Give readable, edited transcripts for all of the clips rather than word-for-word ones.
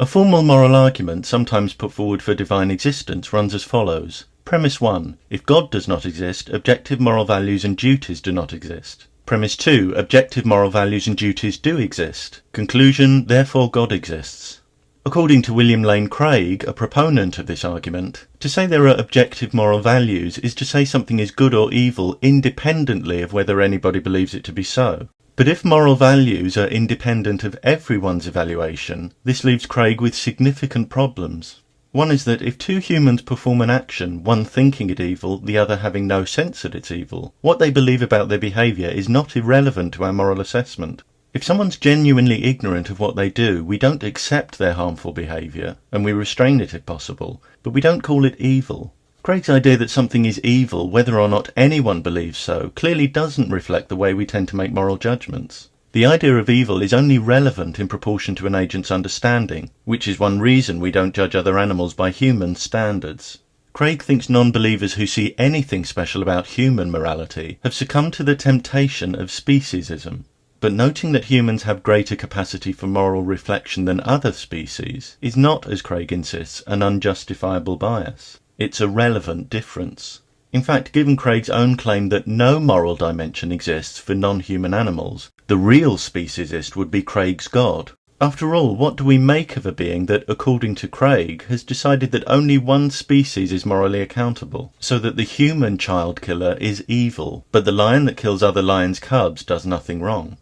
A formal moral argument sometimes put forward for divine existence runs as follows. Premise 1. If God does not exist, objective moral values and duties do not exist. Premise 2. Objective moral values and duties do exist. Conclusion, therefore God exists. According to William Lane Craig, a proponent of this argument, to say there are objective moral values is to say something is good or evil independently of whether anybody believes it to be so. But if moral values are independent of everyone's evaluation, this leaves Craig with significant problems. One is that if two humans perform an action, one thinking it evil, the other having no sense that it's evil, what they believe about their behaviour is not irrelevant to our moral assessment. If someone's genuinely ignorant of what they do, we don't accept their harmful behaviour, and we restrain it if possible, but we don't call it evil. Craig's idea that something is evil, whether or not anyone believes so, clearly doesn't reflect the way we tend to make moral judgments. The idea of evil is only relevant in proportion to an agent's understanding, which is one reason we don't judge other animals by human standards. Craig thinks non-believers who see anything special about human morality have succumbed to the temptation of speciesism. But noting that humans have greater capacity for moral reflection than other species is not, as Craig insists, an unjustifiable bias. It's a relevant difference. In fact, given Craig's own claim that no moral dimension exists for non-human animals, the real speciesist would be Craig's God. After all, what do we make of a being that, according to Craig, has decided that only one species is morally accountable, so that the human child killer is evil, but the lion that kills other lions' cubs does nothing wrong?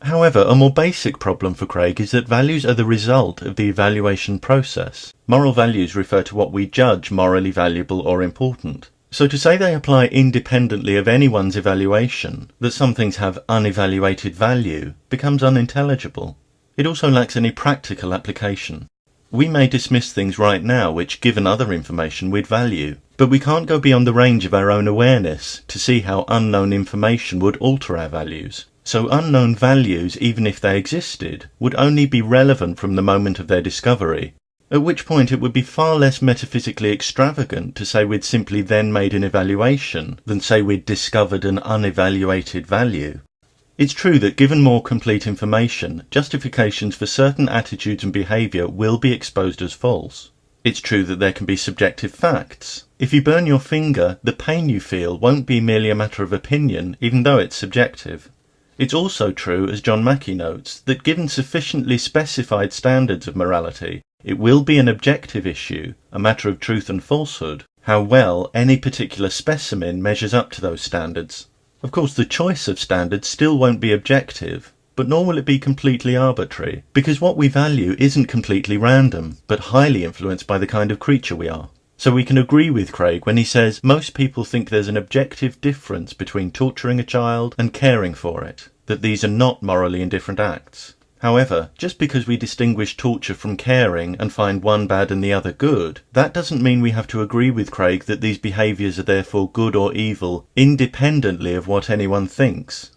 However, a more basic problem for Craig is that values are the result of the evaluation process. Moral values refer to what we judge morally valuable or important. So to say they apply independently of anyone's evaluation, that some things have unevaluated value, becomes unintelligible. It also lacks any practical application. We may dismiss things right now which, given other information, we'd value, but we can't go beyond the range of our own awareness to see how unknown information would alter our values. So unknown values, even if they existed, would only be relevant from the moment of their discovery, at which point it would be far less metaphysically extravagant to say we'd simply then made an evaluation than say we'd discovered an unevaluated value. It's true that given more complete information, justifications for certain attitudes and behaviour will be exposed as false. It's true that there can be subjective facts. If you burn your finger, the pain you feel won't be merely a matter of opinion, even though it's subjective. It's also true, as John Mackey notes, that given sufficiently specified standards of morality, it will be an objective issue, a matter of truth and falsehood, how well any particular specimen measures up to those standards. Of course, the choice of standards still won't be objective, but nor will it be completely arbitrary, because what we value isn't completely random, but highly influenced by the kind of creature we are. So we can agree with Craig when he says most people think there's an objective difference between torturing a child and caring for it, that these are not morally indifferent acts. However, just because we distinguish torture from caring and find one bad and the other good, that doesn't mean we have to agree with Craig that these behaviours are therefore good or evil independently of what anyone thinks.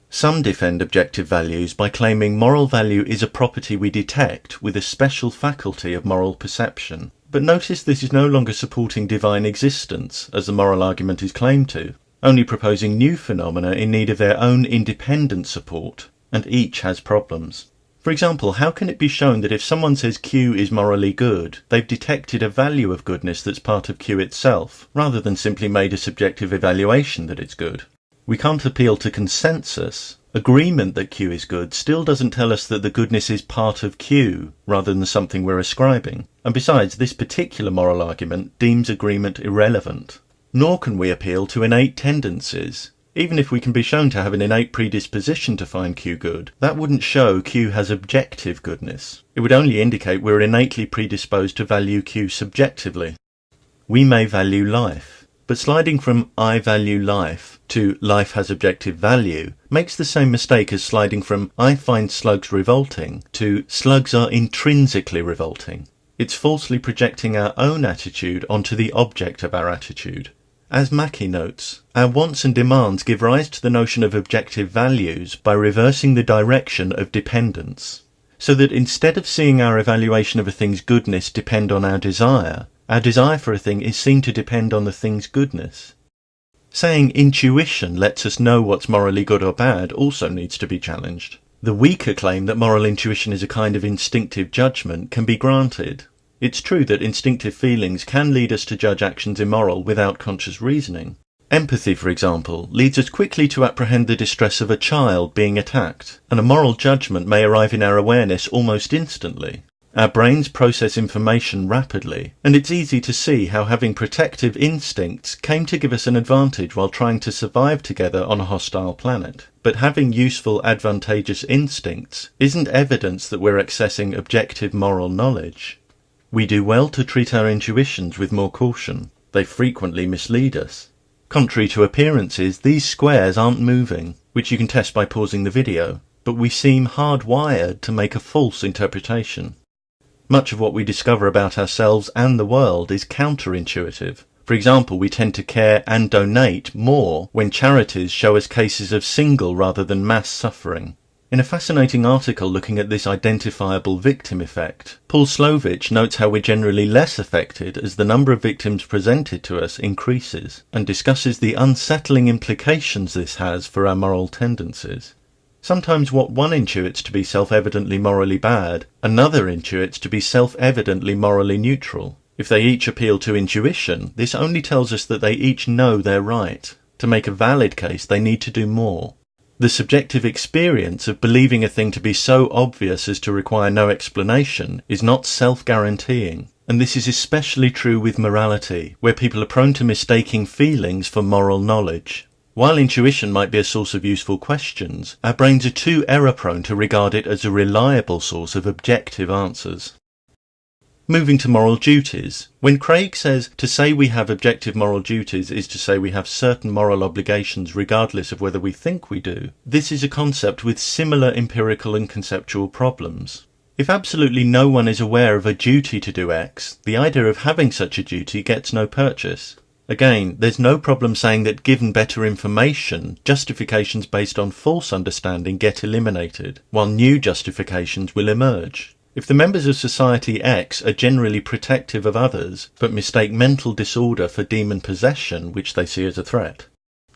Some defend objective values by claiming moral value is a property we detect with a special faculty of moral perception. But notice this is no longer supporting divine existence, as the moral argument is claimed to, only proposing new phenomena in need of their own independent support, and each has problems. For example, how can it be shown that if someone says Q is morally good, they've detected a value of goodness that's part of Q itself, rather than simply made a subjective evaluation that it's good? We can't appeal to consensus. Agreement that Q is good still doesn't tell us that the goodness is part of Q, rather than something we're ascribing. And besides, this particular moral argument deems agreement irrelevant. Nor can we appeal to innate tendencies. Even if we can be shown to have an innate predisposition to find Q good, that wouldn't show Q has objective goodness. It would only indicate we're innately predisposed to value Q subjectively. We may value life, but sliding from I value life to life has objective value makes the same mistake as sliding from I find slugs revolting to slugs are intrinsically revolting. It's falsely projecting our own attitude onto the object of our attitude. As Mackey notes, our wants and demands give rise to the notion of objective values by reversing the direction of dependence, so that instead of seeing our evaluation of a thing's goodness depend on our desire for a thing is seen to depend on the thing's goodness. Saying intuition lets us know what's morally good or bad also needs to be challenged. The weaker claim that moral intuition is a kind of instinctive judgment can be granted. It's true that instinctive feelings can lead us to judge actions immoral without conscious reasoning. Empathy, for example, leads us quickly to apprehend the distress of a child being attacked, and a moral judgment may arrive in our awareness almost instantly. Our brains process information rapidly, and it's easy to see how having protective instincts came to give us an advantage while trying to survive together on a hostile planet. But having useful, advantageous instincts isn't evidence that we're accessing objective moral knowledge. We do well to treat our intuitions with more caution. They frequently mislead us. Contrary to appearances, these squares aren't moving, which you can test by pausing the video, but we seem hardwired to make a false interpretation. Much of what we discover about ourselves and the world is counterintuitive. For example, we tend to care and donate more when charities show us cases of single rather than mass suffering. In a fascinating article looking at this identifiable victim effect, Paul Slovich notes how we're generally less affected as the number of victims presented to us increases, and discusses the unsettling implications this has for our moral tendencies. Sometimes what one intuits to be self-evidently morally bad, another intuits to be self-evidently morally neutral. If they each appeal to intuition, this only tells us that they each know they're right. To make a valid case, they need to do more. The subjective experience of believing a thing to be so obvious as to require no explanation is not self-guaranteeing, and this is especially true with morality, where people are prone to mistaking feelings for moral knowledge. While intuition might be a source of useful questions, our brains are too error-prone to regard it as a reliable source of objective answers. Moving to moral duties. When Craig says to say we have objective moral duties is to say we have certain moral obligations regardless of whether we think we do, this is a concept with similar empirical and conceptual problems. If absolutely no one is aware of a duty to do X, the idea of having such a duty gets no purchase. Again, there's no problem saying that given better information, justifications based on false understanding get eliminated, while new justifications will emerge. If the members of society X are generally protective of others, but mistake mental disorder for demon possession, which they see as a threat,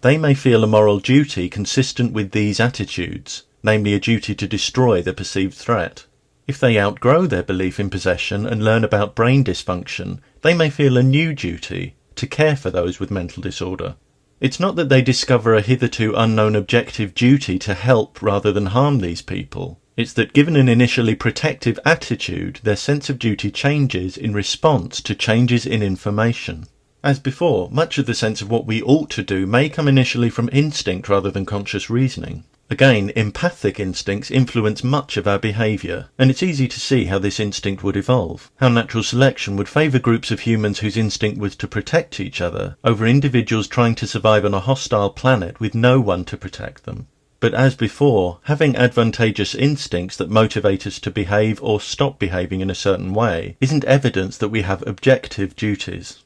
they may feel a moral duty consistent with these attitudes, namely a duty to destroy the perceived threat. If they outgrow their belief in possession and learn about brain dysfunction, they may feel a new duty, to care for those with mental disorder. It's not that they discover a hitherto unknown objective duty to help rather than harm these people. It's that given an initially protective attitude, their sense of duty changes in response to changes in information. As before, much of the sense of what we ought to do may come initially from instinct rather than conscious reasoning. Again, empathic instincts influence much of our behaviour, and it's easy to see how this instinct would evolve, how natural selection would favour groups of humans whose instinct was to protect each other over individuals trying to survive on a hostile planet with no one to protect them. But as before, having advantageous instincts that motivate us to behave or stop behaving in a certain way isn't evidence that we have objective duties.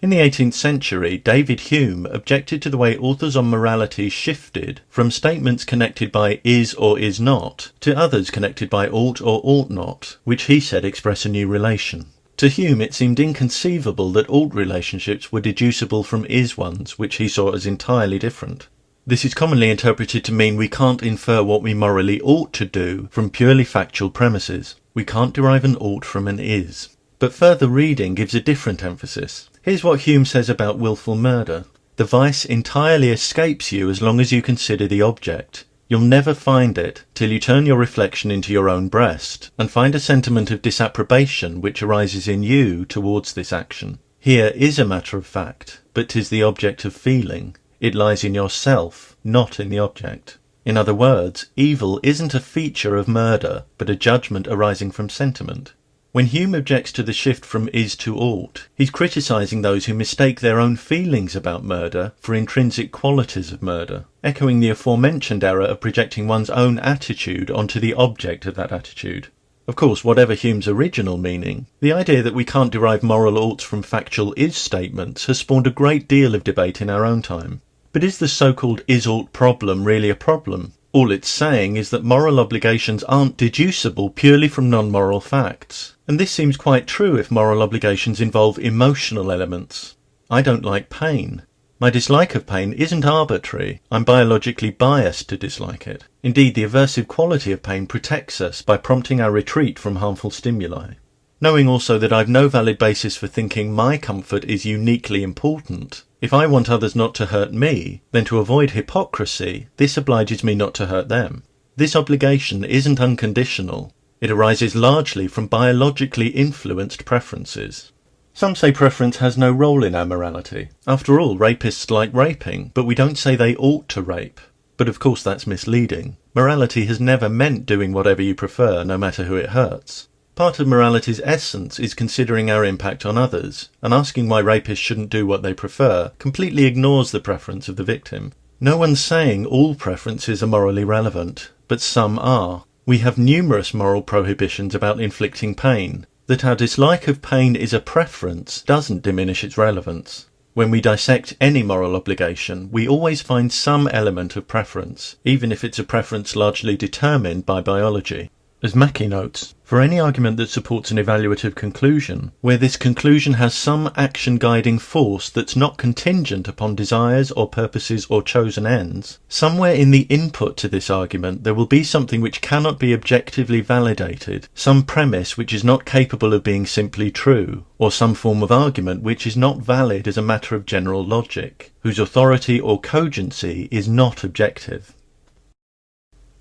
In the 18th century, David Hume objected to the way authors on morality shifted from statements connected by is or is not to others connected by ought or ought not, which he said express a new relation. To Hume it seemed inconceivable that ought relationships were deducible from is ones, which he saw as entirely different. This is commonly interpreted to mean we can't infer what we morally ought to do from purely factual premises. We can't derive an ought from an is. But further reading gives a different emphasis. Here's what Hume says about willful murder. The vice entirely escapes you as long as you consider the object. You'll never find it till you turn your reflection into your own breast and find a sentiment of disapprobation which arises in you towards this action. Here is a matter of fact, but 'tis the object of feeling. It lies in yourself, not in the object. In other words, evil isn't a feature of murder, but a judgment arising from sentiment. When Hume objects to the shift from is to ought, he's criticising those who mistake their own feelings about murder for intrinsic qualities of murder, echoing the aforementioned error of projecting one's own attitude onto the object of that attitude. Of course, whatever Hume's original meaning, the idea that we can't derive moral oughts from factual is statements has spawned a great deal of debate in our own time. But is the so-called is-ought problem really a problem? All it's saying is that moral obligations aren't deducible purely from non-moral facts. And this seems quite true if moral obligations involve emotional elements. I don't like pain. My dislike of pain isn't arbitrary. I'm biologically biased to dislike it. Indeed, the aversive quality of pain protects us by prompting our retreat from harmful stimuli. Knowing also that I've no valid basis for thinking my comfort is uniquely important, if I want others not to hurt me, then to avoid hypocrisy, this obliges me not to hurt them. This obligation isn't unconditional. It arises largely from biologically influenced preferences. Some say preference has no role in our morality. After all, rapists like raping, but we don't say they ought to rape. But of course that's misleading. Morality has never meant doing whatever you prefer, no matter who it hurts. Part of morality's essence is considering our impact on others, and asking why rapists shouldn't do what they prefer completely ignores the preference of the victim. No one's saying all preferences are morally relevant, but some are. We have numerous moral prohibitions about inflicting pain. That our dislike of pain is a preference doesn't diminish its relevance. When we dissect any moral obligation, we always find some element of preference, even if it's a preference largely determined by biology. As Mackey notes, for any argument that supports an evaluative conclusion, where this conclusion has some action guiding force that's not contingent upon desires or purposes or chosen ends, somewhere in the input to this argument there will be something which cannot be objectively validated, some premise which is not capable of being simply true, or some form of argument which is not valid as a matter of general logic, whose authority or cogency is not objective.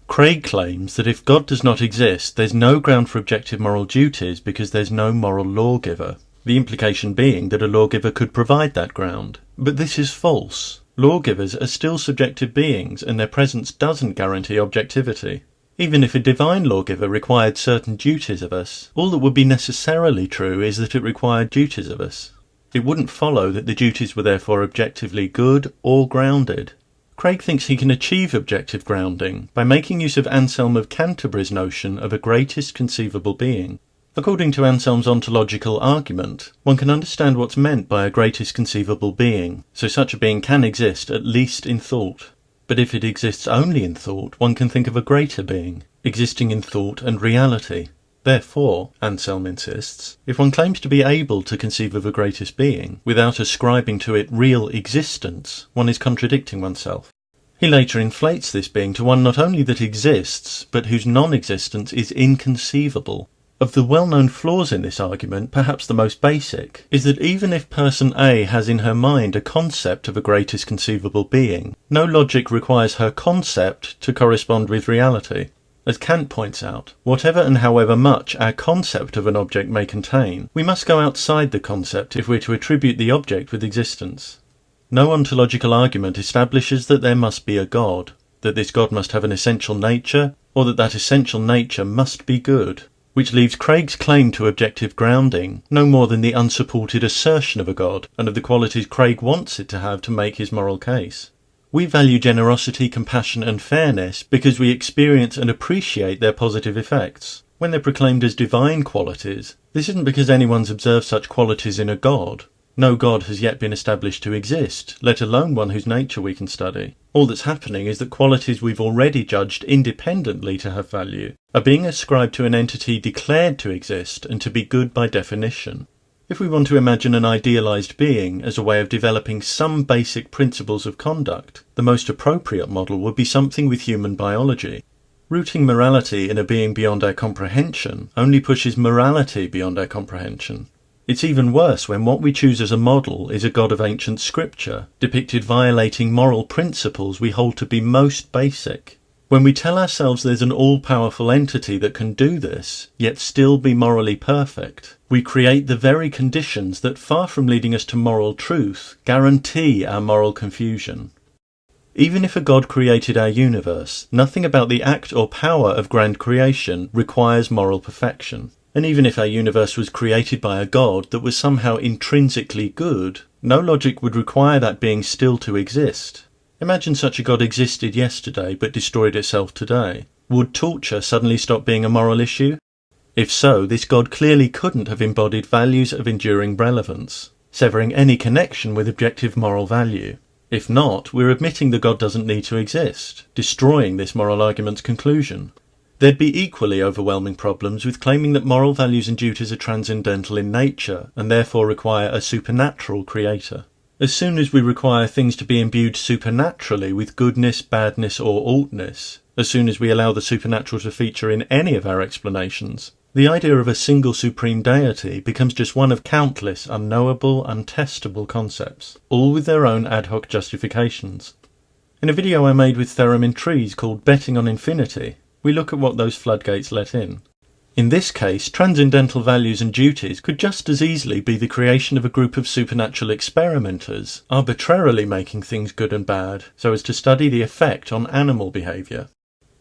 Craig claims that if God does not exist, there's no ground for objective moral duties because there's no moral lawgiver, the implication being that a lawgiver could provide that ground. But this is false. Lawgivers are still subjective beings, and their presence doesn't guarantee objectivity. Even if a divine lawgiver required certain duties of us, all that would be necessarily true is that it required duties of us. It wouldn't follow that the duties were therefore objectively good or grounded. Craig thinks he can achieve objective grounding by making use of Anselm of Canterbury's notion of a greatest conceivable being. According to Anselm's ontological argument, one can understand what's meant by a greatest conceivable being, so such a being can exist at least in thought. But if it exists only in thought, one can think of a greater being, existing in thought and reality. Therefore, Anselm insists, if one claims to be able to conceive of a greatest being, without ascribing to it real existence, one is contradicting oneself. He later inflates this being to one not only that exists, but whose non-existence is inconceivable. Of the well-known flaws in this argument, perhaps the most basic, is that even if person A has in her mind a concept of a greatest conceivable being, no logic requires her concept to correspond with reality. As Kant points out, whatever and however much our concept of an object may contain, we must go outside the concept if we're to attribute the object with existence. No ontological argument establishes that there must be a God, that this God must have an essential nature, or that that essential nature must be good, which leaves Craig's claim to objective grounding no more than the unsupported assertion of a God and of the qualities Craig wants it to have to make his moral case. We value generosity, compassion and fairness because we experience and appreciate their positive effects. When they're proclaimed as divine qualities, this isn't because anyone's observed such qualities in a God. No God has yet been established to exist, let alone one whose nature we can study. All that's happening is that qualities we've already judged independently to have value are being ascribed to an entity declared to exist and to be good by definition. If we want to imagine an idealized being as a way of developing some basic principles of conduct, the most appropriate model would be something with human biology. Rooting morality in a being beyond our comprehension only pushes morality beyond our comprehension. It's even worse when what we choose as a model is a God of ancient scripture, depicted violating moral principles we hold to be most basic. When we tell ourselves there's an all-powerful entity that can do this, yet still be morally perfect, we create the very conditions that, far from leading us to moral truth, guarantee our moral confusion. Even if a God created our universe, nothing about the act or power of grand creation requires moral perfection. And even if our universe was created by a God that was somehow intrinsically good, no logic would require that being still to exist. Imagine such a God existed yesterday but destroyed itself today. Would torture suddenly stop being a moral issue? If so, this God clearly couldn't have embodied values of enduring relevance, severing any connection with objective moral value. If not, we're admitting the God doesn't need to exist, destroying this moral argument's conclusion. There'd be equally overwhelming problems with claiming that moral values and duties are transcendental in nature and therefore require a supernatural creator. As soon as we require things to be imbued supernaturally with goodness, badness, or oughtness, as soon as we allow the supernatural to feature in any of our explanations, the idea of a single supreme deity becomes just one of countless unknowable, untestable concepts, all with their own ad hoc justifications. In a video I made with Theremin Trees called Betting on Infinity, we look at what those floodgates let in. In this case, transcendental values and duties could just as easily be the creation of a group of supernatural experimenters, arbitrarily making things good and bad, so as to study the effect on animal behaviour.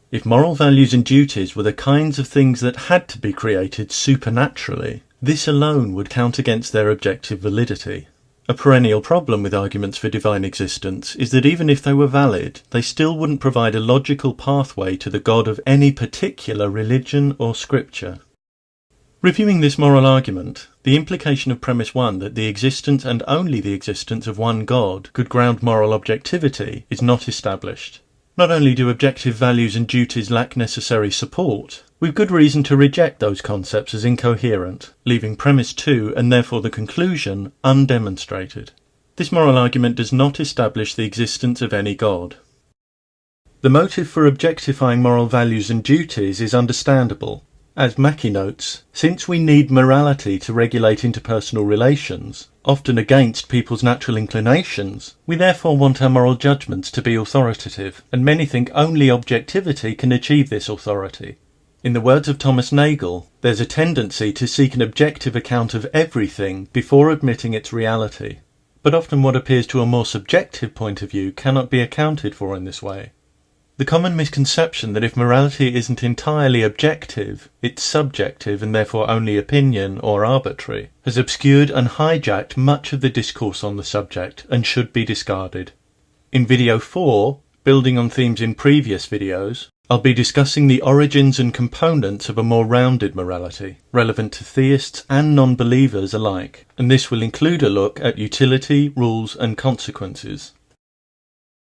If moral values and duties were the kinds of things that had to be created supernaturally, this alone would count against their objective validity. A perennial problem with arguments for divine existence is that even if they were valid, they still wouldn't provide a logical pathway to the God of any particular religion or scripture. Reviewing this moral argument, the implication of premise 1 that the existence and only the existence of one God could ground moral objectivity is not established. Not only do objective values and duties lack necessary support, we've good reason to reject those concepts as incoherent, leaving premise 2 and therefore the conclusion undemonstrated. This moral argument does not establish the existence of any God. The motive for objectifying moral values and duties is understandable. As Mackey notes, since we need morality to regulate interpersonal relations, often against people's natural inclinations, we therefore want our moral judgments to be authoritative, and many think only objectivity can achieve this authority. In the words of Thomas Nagel, there's a tendency to seek an objective account of everything before admitting its reality, but often what appears to a more subjective point of view cannot be accounted for in this way. The common misconception that if morality isn't entirely objective, it's subjective and therefore only opinion or arbitrary, has obscured and hijacked much of the discourse on the subject and should be discarded. In video 4, building on themes in previous videos, I'll be discussing the origins and components of a more rounded morality, relevant to theists and non-believers alike, and this will include a look at utility, rules and consequences.